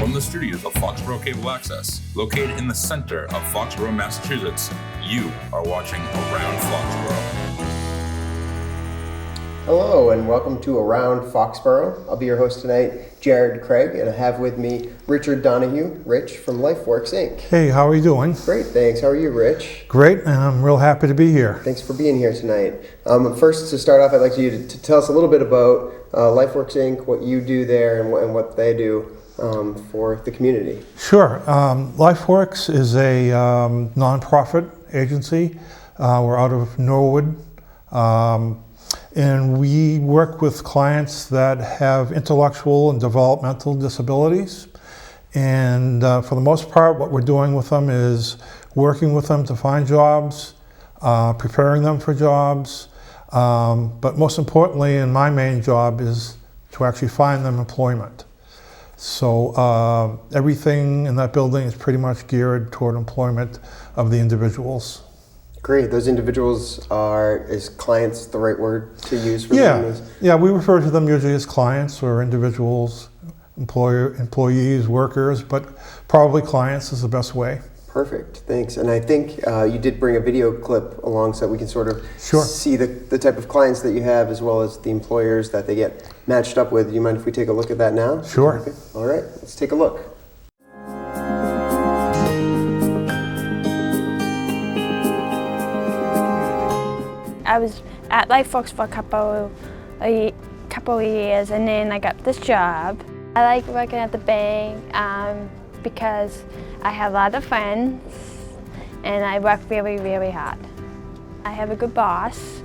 From the studios of Foxboro Cable Access, located in the center of Foxboro, Massachusetts, you are watching Around Foxboro. Hello and welcome to Around Foxboro. I'll be your host tonight, Jared Craig, and I have with me Richard Donahue, Rich from Lifeworks, Inc. Hey, how are you doing? Great, thanks. How are you, Rich? Great, and I'm real happy to be here. Thanks for being here tonight. First, to start off, I'd like you to tell us a little bit about Lifeworks, Inc., what you do there and what they do for the community. Sure. Lifeworks is a nonprofit agency. We're out of Norwood. And we work with clients that have intellectual and developmental disabilities. And for the most part, what we're doing with them is working with them to find jobs, preparing them for jobs. But most importantly, and my main job is to actually find them employment. So everything in that building is pretty much geared toward employment of the individuals. Great. Those individuals is clients the right word to use for them? Yeah, we refer to them usually as clients or individuals, employees, workers, but probably clients is the best way. Perfect, thanks. And I think you did bring a video clip along so that we can sort of see the type of clients that you have as well as the employers that they get matched up with. Do you mind if we take a look at that now? Sure. Okay. All right, let's take a look. I was at Lifeworks for a couple of years, and then I got this job. I like working at the bank because I have a lot of friends and I work really, really hard. I have a good boss,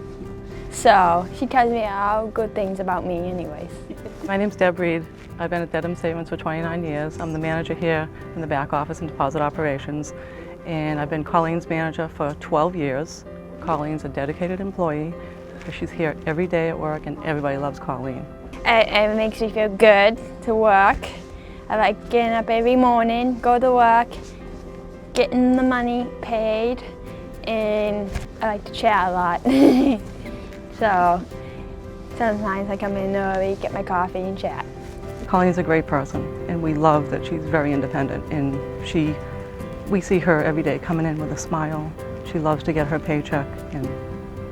so she tells me all good things about me anyways. My name's Deb Reed. I've been at Dedham Savings for 29 years. I'm the manager here in the back office and deposit operations, and I've been Colleen's manager for 12 years. Colleen's a dedicated employee. She's here every day at work and everybody loves Colleen. It makes me feel good to work. I like getting up every morning, go to work, getting the money paid, and I like to chat a lot. So sometimes I come in early, get my coffee and chat. Colleen's a great person and we love that she's very independent, and we see her every day coming in with a smile. She loves to get her paycheck, and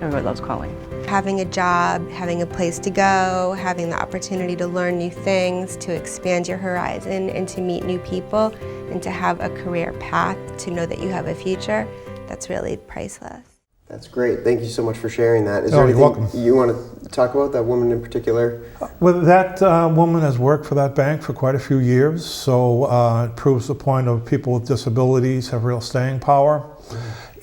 everybody loves Colleen. Having a job, having a place to go, having the opportunity to learn new things, to expand your horizon and to meet new people, and to have a career path, to know that you have a future, that's really priceless. That's great. Thank you so much for sharing that. Is there anything you're welcome. You want to talk about, that woman in particular? Well, that woman has worked for that bank for quite a few years, so it proves the point of people with disabilities have real staying power.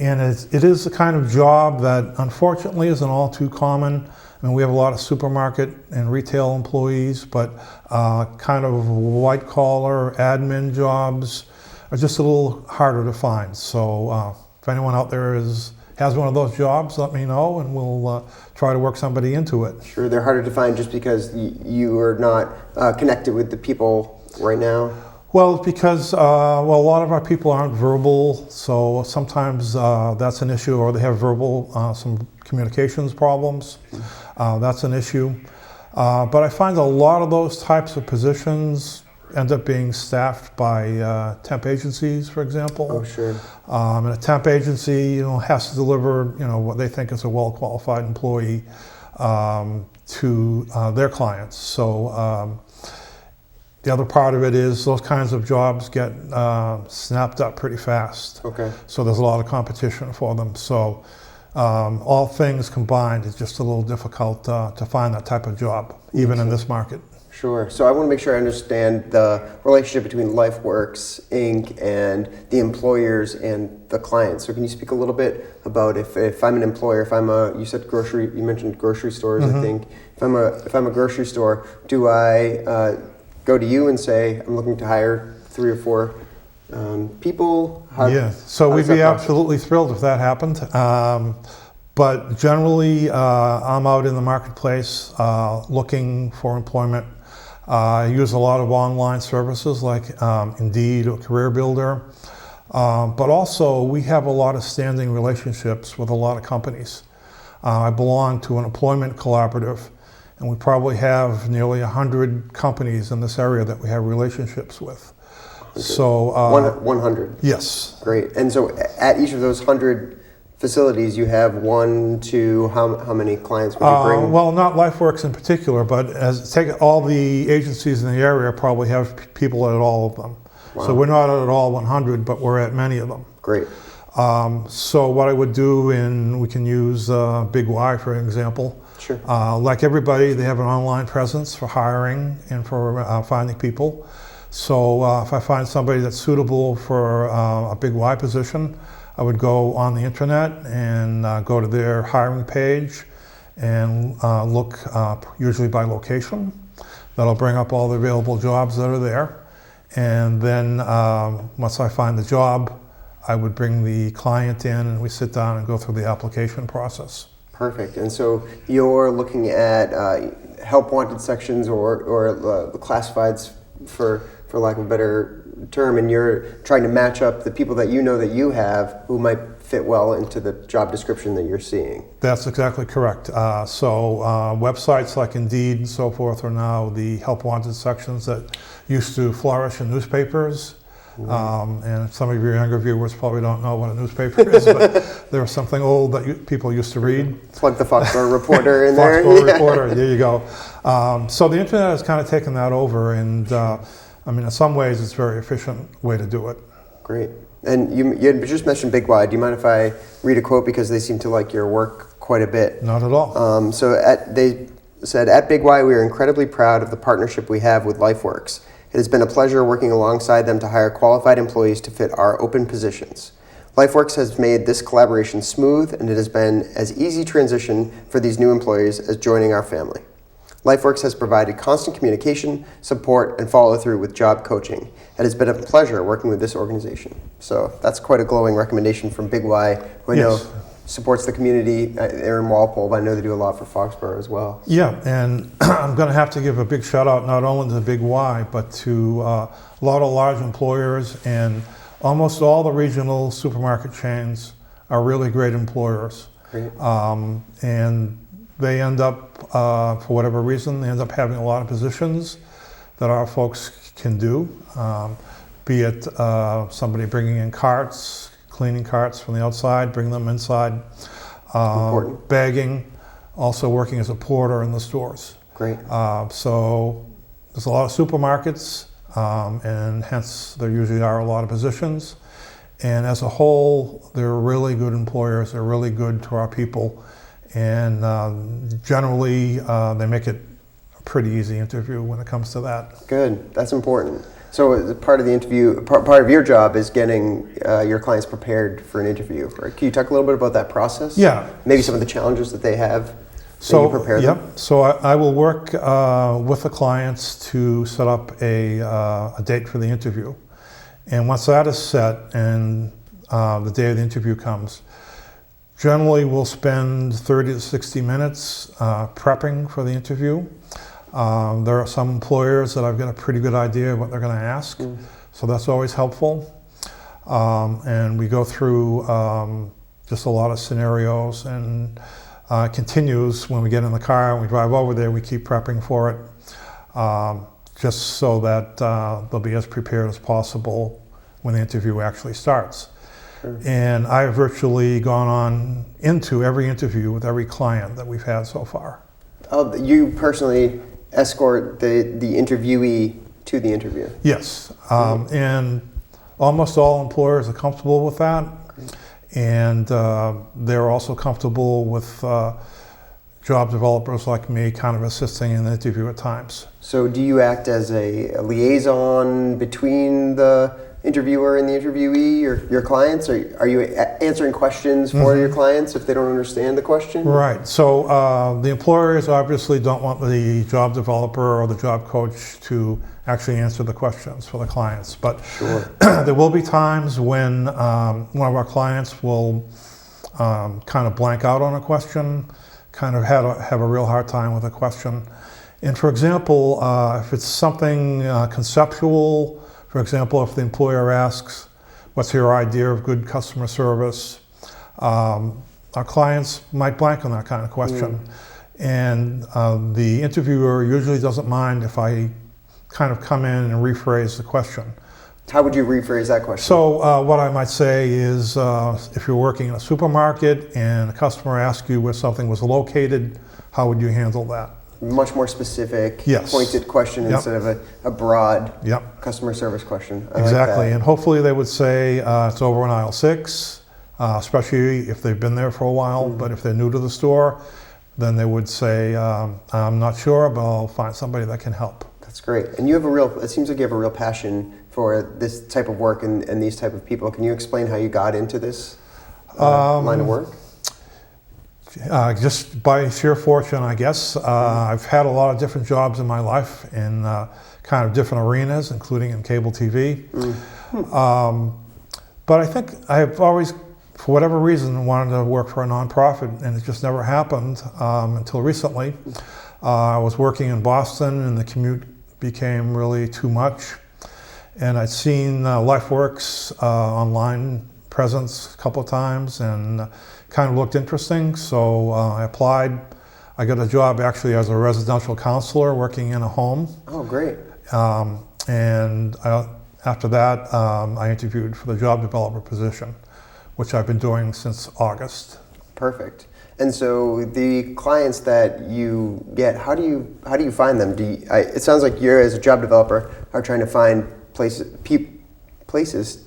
And it is the kind of job that unfortunately isn't all too common. I mean, we have a lot of supermarket and retail employees, but kind of white collar admin jobs are just a little harder to find. So if anyone out there has one of those jobs, let me know and we'll try to work somebody into it. Sure, they're harder to find just because you are not connected with the people right now? Well, because a lot of our people aren't verbal, so sometimes that's an issue, or they have some communications problems. That's an issue. But I find a lot of those types of positions end up being staffed by temp agencies, for example. Oh, sure. And a temp agency, has to deliver, what they think is a well-qualified employee to their clients. So. The other part of it is those kinds of jobs get snapped up pretty fast. Okay. So there's a lot of competition for them. So all things combined, it's just a little difficult to find that type of job, even in this market. Sure. So I want to make sure I understand the relationship between Lifeworks, Inc. and the employers and the clients. So can you speak a little bit about if I'm an employer, you said grocery, you mentioned grocery stores, I think. If I'm a grocery store, do I go to you and say, I'm looking to hire 3 or 4 people? So we'd be absolutely thrilled if that happened. But generally, I'm out in the marketplace looking for employment. I use a lot of online services like Indeed or Career Builder. But also, we have a lot of standing relationships with a lot of companies. I belong to an employment collaborative, and we probably have nearly 100 companies in this area that we have relationships with. So 100. Yes. Great. And so at each of those 100 facilities, you have one to how many clients would you bring? Well, not Lifeworks in particular, but take all the agencies in the area probably have people at all of them. Wow. So we're not at all 100, but we're at many of them. Great. So what I would do, we can use Big Y for example. Sure. Like everybody, they have an online presence for hiring and for finding people. So if I find somebody that's suitable for a Big Y position, I would go on the internet and go to their hiring page and look usually by location. That'll bring up all the available jobs that are there. And then once I find the job, I would bring the client in and we sit down and go through the application process. Perfect. And so you're looking at help wanted sections or the classifieds for lack of a better term, and you're trying to match up the people that you know that you have who might fit well into the job description that you're seeing. That's exactly correct. So websites like Indeed and so forth are now the help wanted sections that used to flourish in newspapers. And some of your younger viewers probably don't know what a newspaper is, but there was something old that people used to read. Plug the Foxborough Reporter in there. Foxborough Reporter, there you go. So the internet has kind of taken that over, and I mean, in some ways, it's a very efficient way to do it. Great. And you had just mentioned Big Y. Do you mind if I read a quote, because they seem to like your work quite a bit? Not at all. They said, "At Big Y, we are incredibly proud of the partnership we have with Lifeworks. It has been a pleasure working alongside them to hire qualified employees to fit our open positions. Lifeworks has made this collaboration smooth, and it has been as easy transition for these new employees as joining our family. Lifeworks has provided constant communication, support, and follow-through with job coaching. It has been a pleasure working with this organization." So that's quite a glowing recommendation from Big Y, who I know supports the community. They're in Walpole, but I know they do a lot for Foxborough as well. Yeah, and I'm going to have to give a big shout out not only to Big Y, but to a lot of large employers, and almost all the regional supermarket chains are really great employers. Great. And they end up, for whatever reason, they end up having a lot of positions that our folks can do, be it somebody bringing in carts, cleaning carts from the outside, bring them inside, bagging, also working as a porter in the stores. Great. So there's a lot of supermarkets, and hence there usually are a lot of positions. And as a whole, they're really good employers. They're really good to our people. And generally, they make it a pretty easy interview when it comes to that. Good. That's important. So as part of the interview, part of your job is getting your clients prepared for an interview. Right? Can you talk a little bit about that process? Yeah. Maybe some of the challenges that they have. So you prepare them? Yep. So I will work with the clients to set up a date for the interview. And once that is set and the day of the interview comes, generally we'll spend 30 to 60 minutes prepping for the interview. There are some employers that I've got a pretty good idea of what they're going to ask, so that's always helpful. And we go through just a lot of scenarios, and continues when we get in the car and we drive over there. We keep prepping for it, just so that they'll be as prepared as possible when the interview actually starts. Sure. And I've virtually gone on into every interview with every client that we've had so far. Oh, you personally escort the interviewee to the interview? Yes, and almost all employers are comfortable with that. Great. And they're also comfortable with job developers like me kind of assisting in the interview at times. So do you act as a liaison between the interviewer and the interviewee, or your clients? Or are you answering questions for your clients if they don't understand the question? Right. So the employers obviously don't want the job developer or the job coach to actually answer the questions for the clients. But there will be times when one of our clients will kind of blank out on a question, kind of have a real hard time with a question. And for example, if it's something conceptual, for example, if the employer asks, what's your idea of good customer service? Our clients might blank on that kind of question. And the interviewer usually doesn't mind if I kind of come in and rephrase the question. How would you rephrase that question? So what I might say is, if you're working in a supermarket and a customer asks you where something was located, how would you handle that? Much more specific, Yes. pointed question Yep. instead of a broad Yep. customer service question. I Exactly, like that. and hopefully they would say it's over in aisle 6, especially if they've been there for a while. But if they're new to the store, then they would say, I'm not sure, but I'll find somebody that can help. That's great. And you have it seems like you have a real passion for this type of work and these type of people. Can you explain how you got into this line of work? Just by sheer fortune, I guess. I've had a lot of different jobs in my life in kind of different arenas, including in cable TV. But I think I've always, for whatever reason, wanted to work for a nonprofit, and it just never happened until recently. I was working in Boston, and the commute became really too much. And I'd seen Lifeworks online presence a couple of times, and kind of looked interesting, so I applied. I got a job actually as a residential counselor working in a home. Oh, great. After that, I interviewed for the job developer position, which I've been doing since August. Perfect. And so the clients that you get, how do you find them? It sounds like you're, as a job developer, are trying to find places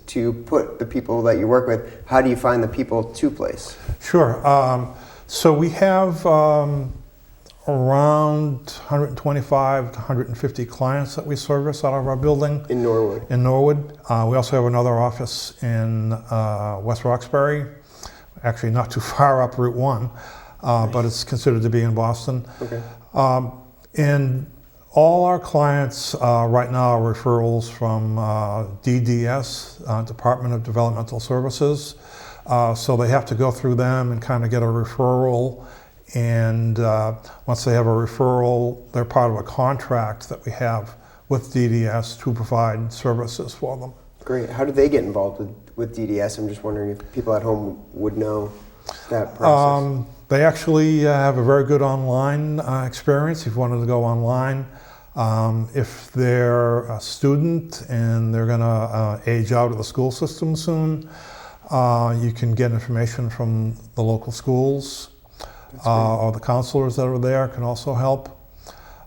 to put the people that you work with. How do you find the people to place? Sure. So we have around 125 to 150 clients that we service out of our building. In Norwood? In Norwood. We also have another office in West Roxbury, actually not too far up Route 1, but it's considered to be in Boston. Okay. And all our clients right now are referrals from DDS, Department of Developmental Services. So they have to go through them and kind of get a referral. And once they have a referral, they're part of a contract that we have with DDS to provide services for them. Great. How do they get involved with DDS? I'm just wondering if people at home would know that process. They actually have a very good online experience if you wanted to go online. If they're a student and they're going to age out of the school system soon, you can get information from the local schools, or the counselors that are there can also help.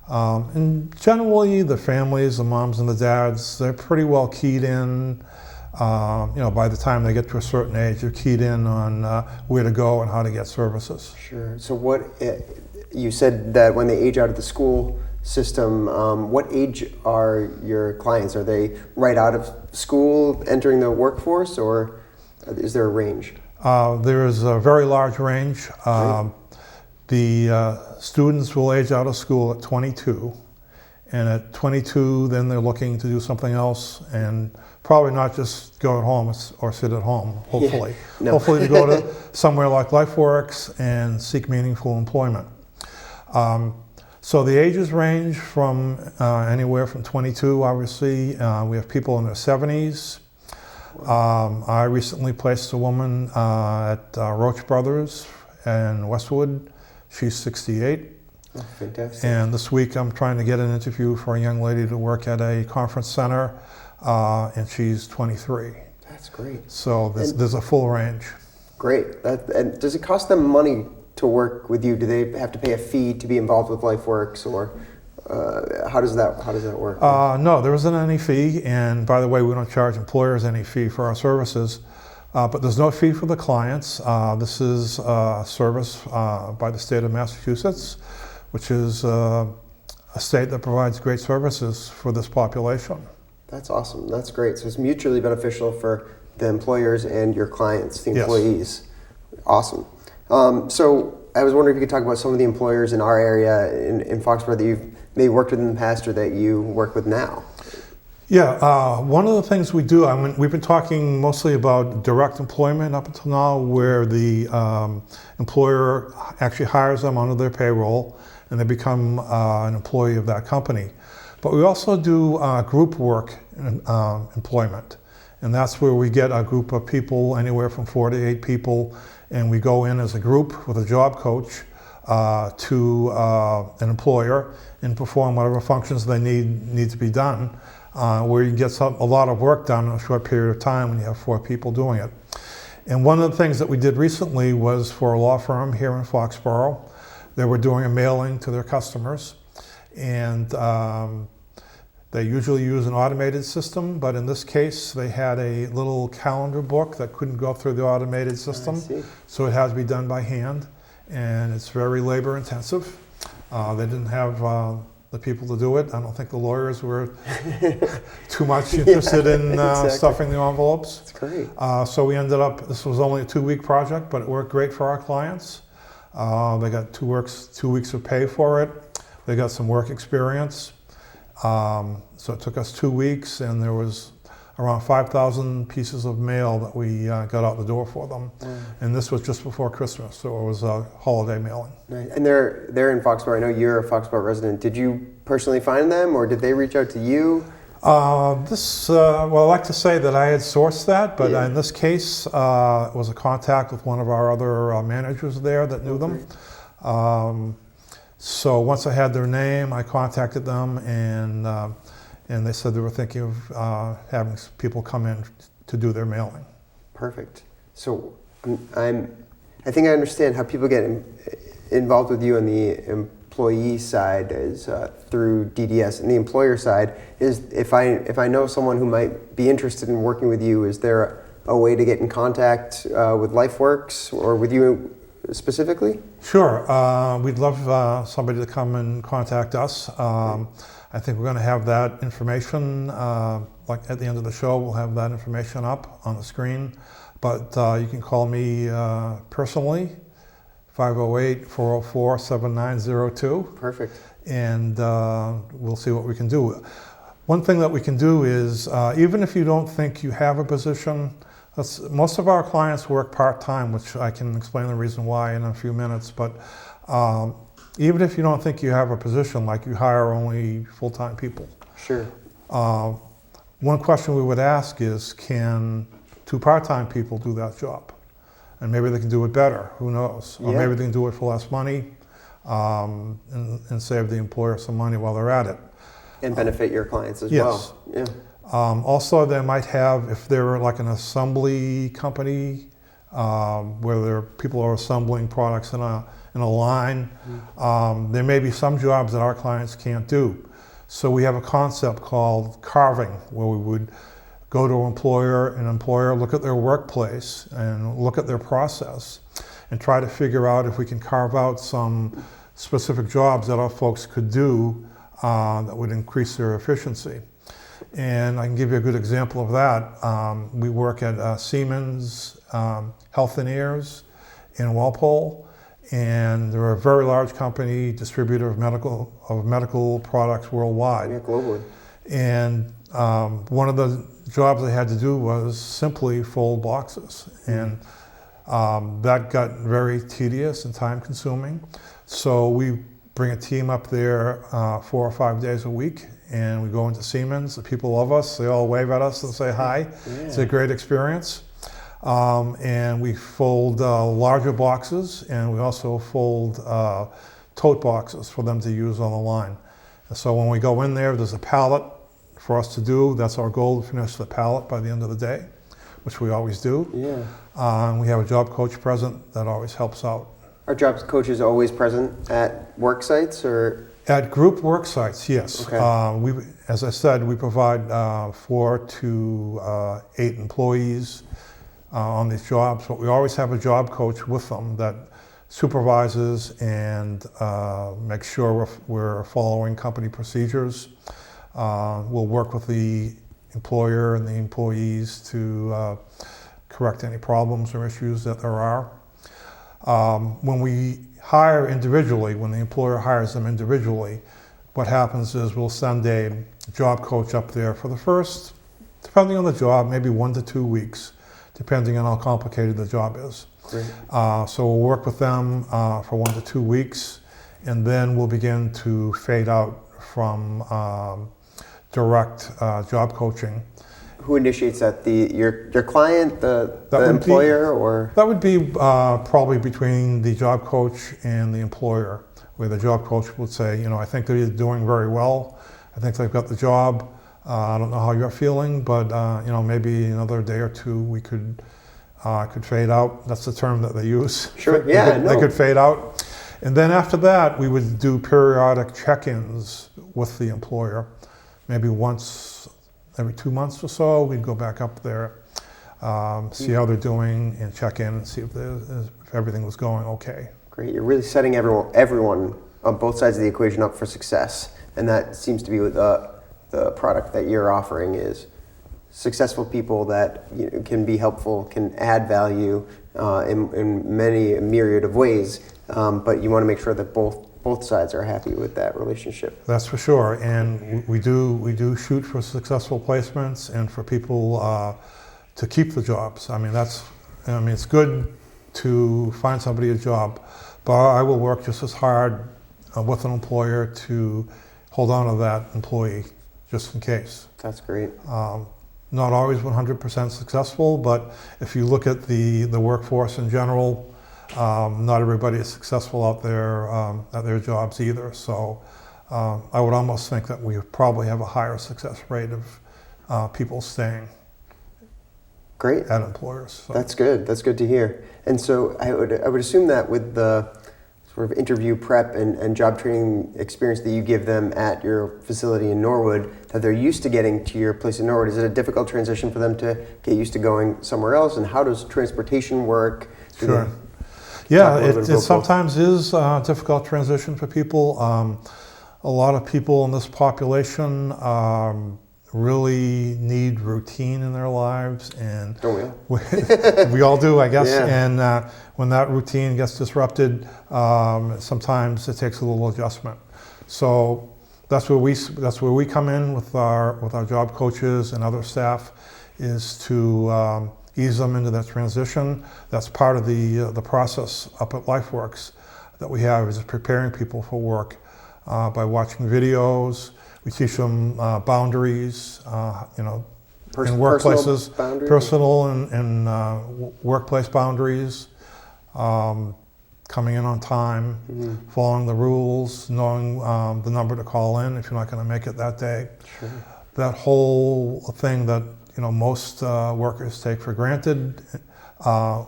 And generally, the families, the moms and the dads, they're pretty well keyed in. By the time they get to a certain age, they're keyed in on where to go and how to get services. Sure. So you said that when they age out of the school system, what age are your clients? Are they right out of school, entering the workforce, or is there a range? There is a very large range. The students will age out of school at 22, and at 22 then they're looking to do something else, and probably not just go at home or sit at home, hopefully. Yeah. No. Hopefully to go to somewhere like Lifeworks and seek meaningful employment. So the ages range from anywhere from 22, obviously. We have people in their 70s. I recently placed a woman at Roach Brothers in Westwood. She's 68. Oh, fantastic. And this week I'm trying to get an interview for a young lady to work at a conference center, and she's 23. That's great. So there's a full range. Great. And does it cost them money to work with you? Do they have to pay a fee to be involved with Lifeworks, or how does that work? No, there isn't any fee. And by the way, we don't charge employers any fee for our services. But there's no fee for the clients. This is a service by the state of Massachusetts, which is a state that provides great services for this population. That's awesome. That's great. So it's mutually beneficial for the employers and your clients, the Yes. employees. Awesome. So I was wondering if you could talk about some of the employers in our area in Foxborough that you've maybe worked with in the past or that you work with now. Yeah, one of the things we do, we've been talking mostly about direct employment up until now, where the employer actually hires them onto their payroll and they become an employee of that company. But we also do group work employment, and that's where we get a group of people, anywhere from 4 to 8 people, and we go in as a group with a job coach to an employer and perform whatever functions they need to be done, where you can get a lot of work done in a short period of time when you have 4 people doing it. And one of the things that we did recently was for a law firm here in Foxboro. They were doing a mailing to their customers, and they usually use an automated system, but in this case they had a little calendar book that couldn't go through the automated system, so it had to be done by hand, and it's very labor intensive. They didn't have the people to do it. I don't think the lawyers were too much interested in stuffing the envelopes. That's great. So we ended up, this was only a 2-week project, but it worked great for our clients. They got 2 weeks of pay for it. They got some work experience. So it took us 2 weeks, and there was around 5,000 pieces of mail that we got out the door for them. And this was just before Christmas, so it was a holiday mailing. Nice. And they're in Foxborough. I know you're a Foxborough resident. Did you personally find them, or did they reach out to you? Well, I like to say that I had sourced that, but in this case, it was a contact with one of our other managers there that knew them. So once I had their name, I contacted them, and they said they were thinking of having people come in to do their mailing. Perfect. So I think I understand how people get involved with you on the employee side is through DDS, and the employer side is if I know someone who might be interested in working with you, is there a way to get in contact with Lifeworks or with you specifically? Sure. We'd love somebody to come and contact us. I think we're going to have that information, like at the end of the show, we'll have that information up on the screen. But you can call me personally, 508-404-7902. Perfect. And we'll see what we can do. One thing that we can do is, even if you don't think you have a position, most of our clients work part-time, which I can explain the reason why in a few minutes, but even if you don't think you have a position, like you hire only full-time people. Sure. One question we would ask is, can 2 part-time people do that job? And maybe they can do it better, who knows? Or maybe they can do it for less money and save the employer some money while they're at it. And benefit your clients as yes. well. Yeah. Also, they might have, if they're like an assembly company, where people are assembling products in a line, there may be some jobs that our clients can't do. So we have a concept called carving, where we would go to an employer, look at their workplace and look at their process and try to figure out if we can carve out some specific jobs that our folks could do that would increase their efficiency. And I can give you a good example of that. We work at Siemens Health and Ears in Walpole, and they're a very large company, distributor of medical products worldwide. Yeah, globally. And one of the jobs they had to do was simply fold boxes, and that got very tedious and time-consuming. So we bring a team up there 4 or 5 days a week, and we go into Siemens. The people love us. They all wave at us and say hi. It's a great experience. And we fold larger boxes, and we also fold tote boxes for them to use on the line. And so when we go in there, there's a pallet for us to do. That's our goal, to finish the pallet by the end of the day, which we always do. Yeah. And we have a job coach present that always helps out. Are job coaches always present at work sites, or? At group work sites, yes. Okay. As I said, we provide 4 to 8 employees on these jobs, but we always have a job coach with them that supervises and makes sure we're following company procedures. We'll work with the employer and the employees to correct any problems or issues that there are. When we hire individually, when the employer hires them individually, what happens is we'll send a job coach up there for the first, depending on the job, maybe 1 to 2 weeks, depending on how complicated the job is. Great. So we'll work with them for 1 to 2 weeks, and then we'll begin to fade out from direct job coaching. Who initiates that? Your client, the would employer, or? That would be probably between the job coach and the employer, where the job coach would say, I think they're doing very well. I think they've got the job. I don't know how you're feeling, but maybe another day or two we could fade out. That's the term that they use. Sure. Yeah. They could fade out, and then after that we would do periodic check-ins with the employer, maybe once every 2 months or so. We'd go back up there, see how they're doing, and check in and see if everything was going okay. Great. You're really setting everyone on both sides of the equation up for success, and that seems to be what the product that you're offering is. Successful people that can be helpful, can add value in many myriad of ways, but you want to make sure that both sides are happy with that relationship. That's for sure, and we do shoot for successful placements and for people to keep the jobs. It's good to find somebody a job, but I will work just as hard with an employer to hold on to that employee just in case. That's great. Not always 100% successful, but if you look at the workforce in general, not everybody is successful out there at their jobs either. So I would almost think that we probably have a higher success rate of people staying. Great. At employers. So. That's good. That's good to hear. And so I would assume that with the sort of interview prep and job training experience that you give them at your facility in Norwood, that they're used to getting to your place in Norwood. Is it a difficult transition for them to get used to going somewhere else? And how does transportation work? Sure. Yeah, it sometimes is a difficult transition for people. A lot of people in this population really need routine in their lives, and don't we? We all do, I guess. Yeah. And when that routine gets disrupted, sometimes it takes a little adjustment. So that's where we come in with our job coaches and other staff, is to ease them into that transition. That's part of the process up at Lifeworks that we have, is preparing people for work by watching videos. We teach them boundaries, in workplaces, personal and workplace boundaries, coming in on time, following the rules, knowing the number to call in if you're not going to make it that day. Sure. That whole thing that most workers take for granted,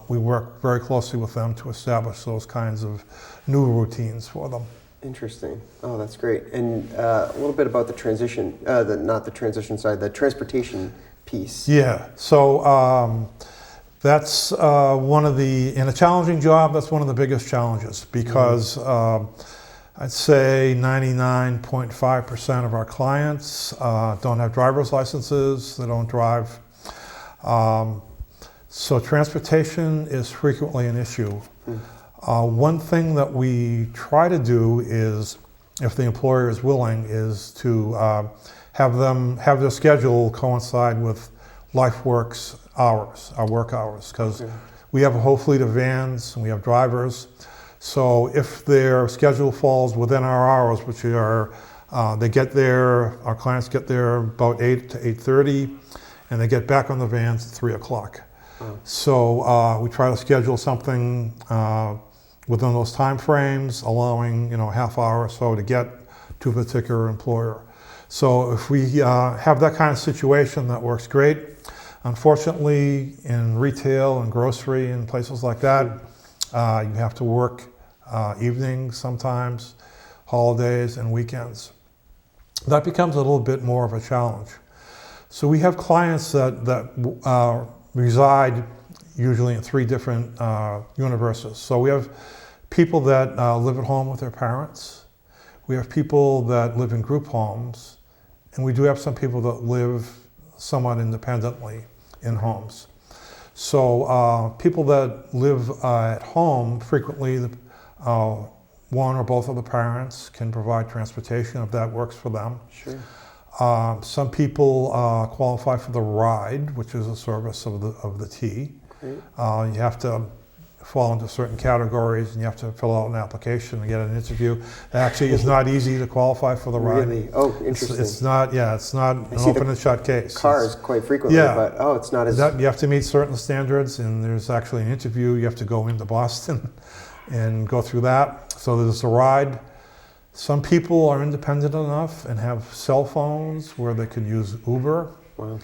we work very closely with them to establish those kinds of new routines for them. Interesting. Oh, that's great. And a little bit about the transition, the transportation piece. Yeah. So that's in a challenging job, that's one of the biggest challenges, because I'd say 99.5% of our clients don't have driver's licenses, they don't drive. So transportation is frequently an issue. One thing that we try to do is, if the employer is willing, is to have their schedule coincide with Lifeworks hours, our work hours, because we have a whole fleet of vans and we have drivers. So if their schedule falls within our hours, which are, our clients get there about 8 to 8:30, and they get back on the vans at 3 o'clock. So we try to schedule something within those time frames, allowing half hour or so to get to a particular employer. So if we have that kind of situation, that works great. Unfortunately, in retail and grocery and places like that, you have to work evenings sometimes, holidays and weekends. That becomes a little bit more of a challenge. So we have clients that reside usually in 3 different universes. So we have people that live at home with their parents. We have people that live in group homes. And we do have some people that live somewhat independently in homes. So people that live at home, frequently one or both of the parents can provide transportation if that works for them. Sure. Some people qualify for the ride, which is a service of the T. You have to fall into certain categories, and you have to fill out an application and get an interview. It actually is not easy to qualify for the ride. Really? Oh, interesting. It's not an open and shut case. Cars quite frequently, but it's not as... You have to meet certain standards, and there's actually an interview. You have to go into Boston and go through that. So there's a ride. Some people are independent enough and have cell phones where they can use Uber. Wow.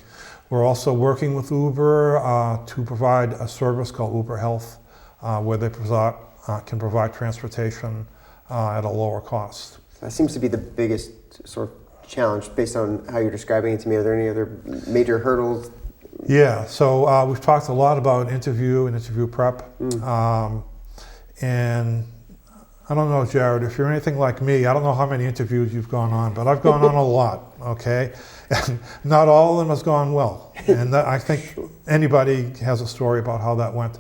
We're also working with Uber to provide a service called Uber Health, where they can provide transportation at a lower cost. That seems to be the biggest sort of challenge based on how you're describing it to me. Are there any other major hurdles? Yeah, so we've talked a lot about interview prep. And I don't know, Jared, if you're anything like me, I don't know how many interviews you've gone on, but I've gone on a lot, okay? And not all of them has gone well. And I think anybody has a story about how that went.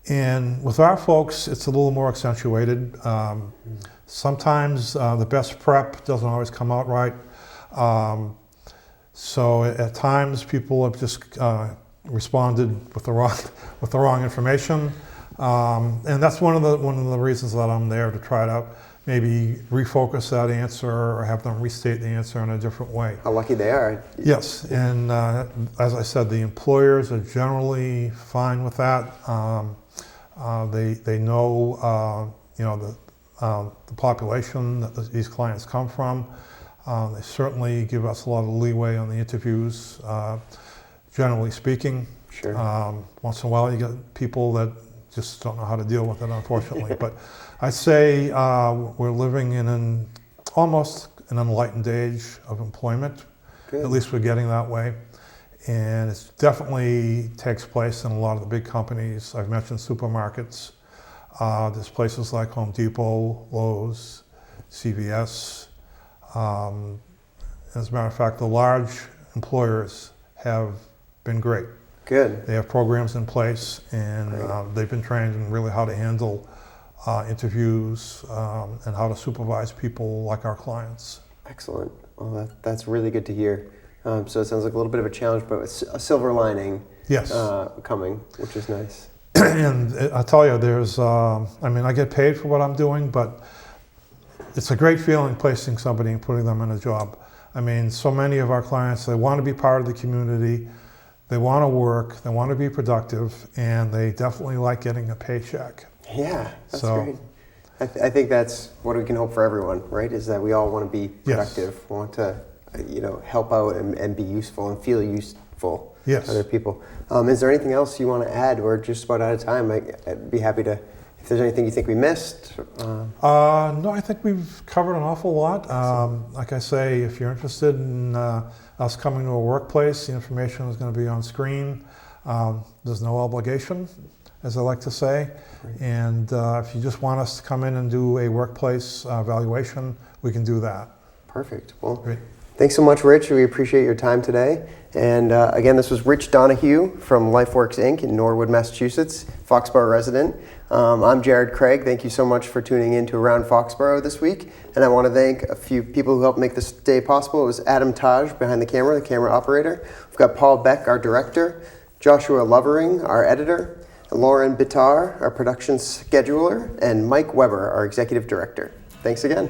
And with our folks, it's a little more accentuated. Sometimes the best prep doesn't always come out right. So at times people have just responded with the wrong information. And that's one of the reasons that I'm there, to try to maybe refocus that answer or have them restate the answer in a different way. How lucky they are. Yes, and as I said, the employers are generally fine with that. They know the population that these clients come from. They certainly give us a lot of leeway on the interviews, generally speaking. Sure. Once in a while you get people that just don't know how to deal with it, unfortunately. But I'd say we're living in almost an enlightened age of employment. Good. At least we're getting that way. And it definitely takes place in a lot of the big companies. I've mentioned supermarkets. There's places like Home Depot, Lowe's, CVS. As a matter of fact, the large employers have been great. Good. They have programs in place, and they've been trained in really how to handle interviews and how to supervise people like our clients. Excellent. Well, that's really good to hear. So it sounds like a little bit of a challenge, but a silver lining coming, which is nice. And I tell you, I get paid for what I'm doing, but it's a great feeling placing somebody and putting them in a job. I mean, so many of our clients, they want to be part of the community. They want to work, they want to be productive, and they definitely like getting a paycheck. Yeah, that's great. I think that's what we can hope for everyone, right? Is that we all want to be productive, want to, help out and be useful and feel useful to other people. Is there anything else you want to add? We're just about out of time. I'd be happy to, if there's anything you think we missed. No, I think we've covered an awful lot. Like I say, if you're interested in us coming to a workplace, the information is going to be on screen. There's no obligation, as I like to say. Right. And if you just want us to come in and do a workplace evaluation, we can do that. Perfect. Well, great. Thanks so much, Rich. We appreciate your time today. And again, this was Rich Donahue from Lifeworks, Inc. in Norwood, Massachusetts, Foxborough resident. I'm Jared Craig. Thank you so much for tuning in to Around Foxborough this week. And I want to thank a few people who helped make this day possible. It was Adam Taj behind the camera operator. We've got Paul Beck, our director, Joshua Lovering, our editor, Lauren Bitar, our production scheduler, and Mike Weber, our executive director. Thanks again.